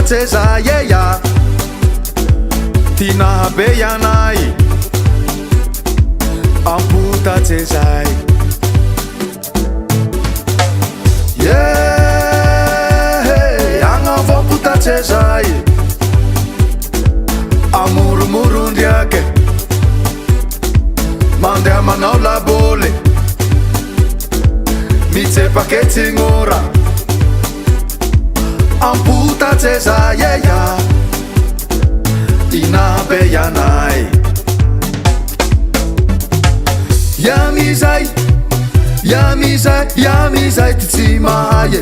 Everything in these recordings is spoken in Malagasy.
amputatse zay eia tinahabe ianay amputatse zay agna vo amputatse zay amoromoro ndriake mandeha manao labole mitsepake tsignora amputatse zay eia inabe ianay Yamizay ty tsy mahay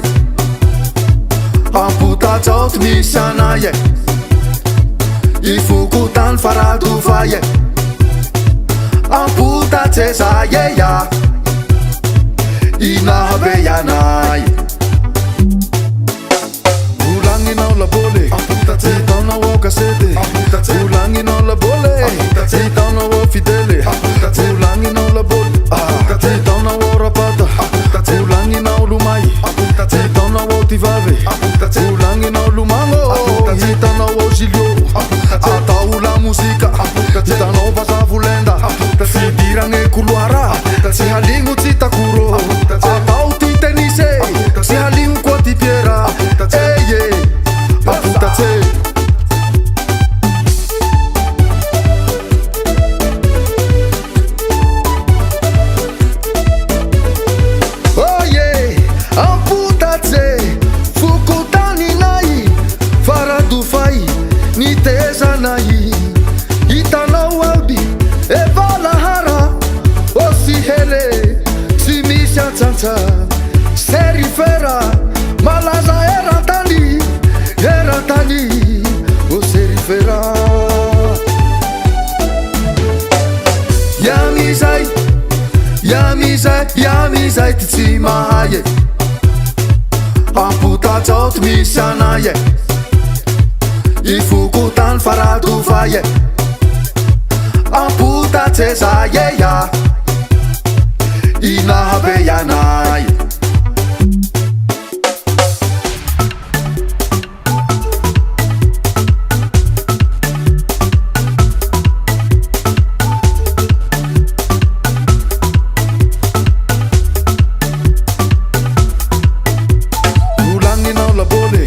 amputatsaot misy anay ifokotany faradofay amputatse zay eia inabe ianay volagninao labole hitaonao kasety volagninao labole hitaonao fidele volagninao labole hitaonao rapata volagninao lumay hitaonao tivave volagninao lumango hitanao zilio atao la muzika hitanao vazavolenda fidirane couloira tsy haligno tsy takoro atao ty tenise tsy haligno koa ty piera eye amputatse amputatse fokotaninay faradofay nitezanay hitanao aody evalahara osy hele tsy misy atsantsa serifera malaza eratany o serifera yamizay ty tsy mahay amputatsaot misy anay ifokotany faradofay amputatse zay eia inabe ianay volagninao labole